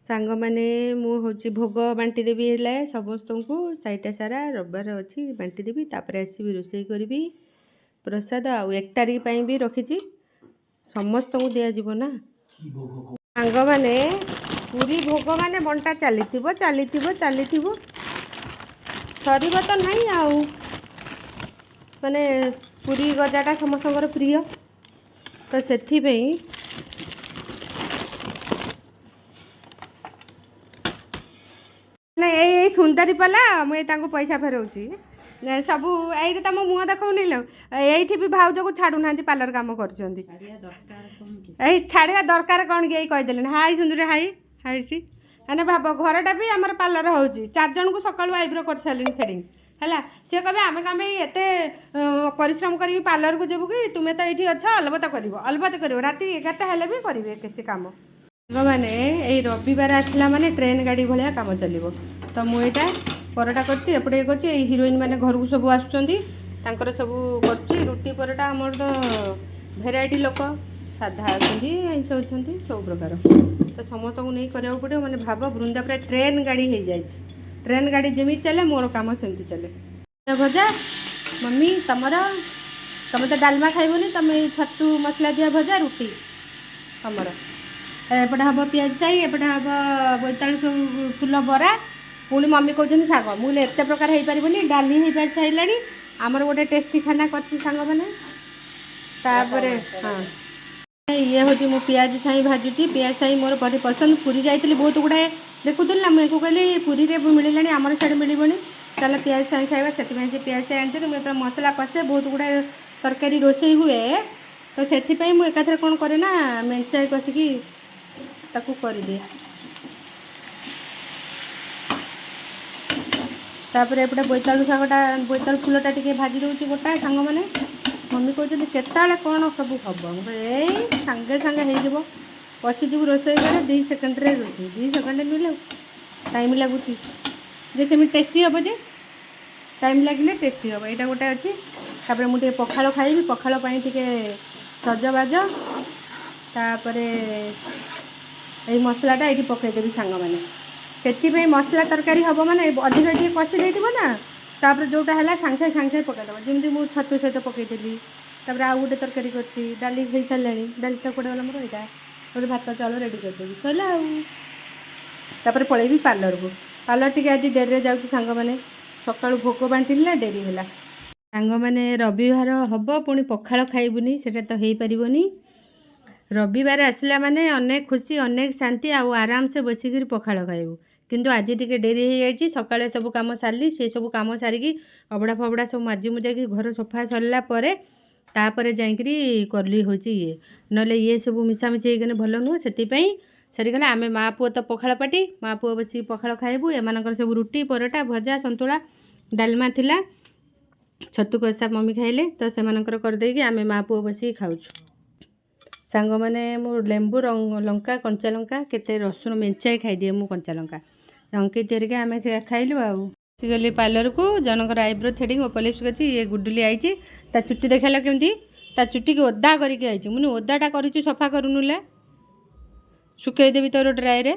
सांग मैंने मुझे भोग बांटी देवी है समस्त को साईटा सारा रविवार अच्छी बांटी देवी तापर आसबि रोषे करी प्रसाद आउ 1 तारिख पर भी रखी समस्त को दिज्व ना सांग मैंने पूरी भोग मैंने बंटा चली सर तो नहीं आउ माने पूरी गजाटा समस्त प्रिय तो से यही सुंदरी पला मुझे पैसा फेराऊँगी सब ये तुम मुँह देखनी लो ये भी भाउज को छाड़ू ना पार्लर कम कर छाड़ा दरकार कौन कि कहीदेले हाई सुंदरी हाई हाई मैंने भाव घरटा भी आम पार्लर हो 4 जन को सकालू आईब्रो कर सारे थ्रेडिंग है सी कहे आम कम एत परिश्रम कर पार्लर को जीवु कि तुम्हें तो ये अच्छ अलबत कर राति 11टा हेल्ले भी करेंगे किसी कम मैंने यही रविवार आसला माने ट्रेन गाड़ी भाया कम चलो तो मुझे परोटा करपटे कर हिरोइन मैंने घर को सब आसुँच सब कर रुटी परोटा आमर तो भेराइटी लोक साधा अच्छी आईस अच्छा सब प्रकार तो समस्त को नहीं कराया पड़ो मैंने भाव बृंदा पूरा ट्रेन गाड़ी हो जाए ट्रेन गाड़ी जमी चले मोर कम सेमती चले भजा मम्मी तुम तो डालमा खाइबनी तुम छतु मसला दिया भजा रुटी तुम एपटे हम पियाज साई एपटे हम बोईतालु फुल बरा पुणी मम्मी कहते शाग मुझे एत प्रकार हो पारनी डाली हो पार सारा आमर गोटे टेस्टी खाना कर सांग मैंने हाँ ये हूँ मो पियाज साई भाजुटी पियाज साई मोर बड़ी पसंद पूरी जाइली बहुत गुड़ाए देखुदी ना मुझे कहली पूरी मिललानी आमर साइड मिलबनी चल पियाज साई खाଇବା ସେଥିପାଇଁ से पियाज साई आनी मुझे मसला कषे बहुत गुड़ाए तरकारी रोषे हुए तो से एकाथरे कौन करे ना मेंचाई कषिकी ताकू कर दिए तापर एपटे बोईतालु शागटा बोईतालु फुलटा टी भाजी दूसरी गोटा सांग मैंने मम्मी कहते केतले कौन सब हम यही सांगे सांगे हो पशिजु रोषे कर 2 सेकेंड रोषे 2 सेकेंड नुले टाइम लगुच सेम टेस्टी हम जे टाइम लगे टेस्टी हम यहाँ गोटे अच्छी तापर मुझे पखाड़ खाइबी पखाड़ टे सजबाज तापर ये मसलाटा ये पकईदेवी सांग मैंने से मसला तरकारी हम मैंने अधिक टे कषि देना ना तापर जोटा है सांगे सांगे पकईदेव जमी मुझे छतु सहित पकईदेली तापर आउ गोटे तरकारी कर डाली हो सारे डाली तो कड़े गला मोर यहाँ गोटे भात चाउल रेडी करदेवी सरला आपर पलैबी पार्लर को पार्लर टी आज डेरी जाऊँ सांग मैंने सका भोग बांटिली ना डेरी है सांग मैंने रविवार हम पुणी पखाड़ खाइबुनी से तो हो पारनी रविवार आसला माने अनेक खुशी अनेक शांति आउ आराम से बसिक पखाड़ खाइबू किंतु आज टी डेरी हो जाए सकाଳେ सब कम सारी से सब कम सारिकी अबड़ा फबड़ा सब माजी मुजा कि घर सफा सरला तापर जाकरी करली हूँ ये ना ये सब मिशामिशी होगने भल नुह से सरीगला आम माँ पुओ तो पखाड़ पाटी माँ पुओ बस पखाड़ खाइबू एम सब रुटी परोटा भजा संतुला डालमा थिला छतु कषा मम्मी खाइले तो से करदेकी आम माँ पुओ बस खाऊँ सांग मैंने मो लेंबू लंका कंचा लंका केते रसुण मेंचाई खाईदिए मु कंचा लंका लंकी तेरिके आम से खाइलु गली पार्लर को जनकर आईब्रो थ्रेडिंग ओपलिप्स कर ये गुडुली आई ता चुट्टी देखाल केमती ता चुट्टी की ओदा करके आई मुझे ओदाटा कर सफा करूनुले सुखईदेवी तोर ड्राए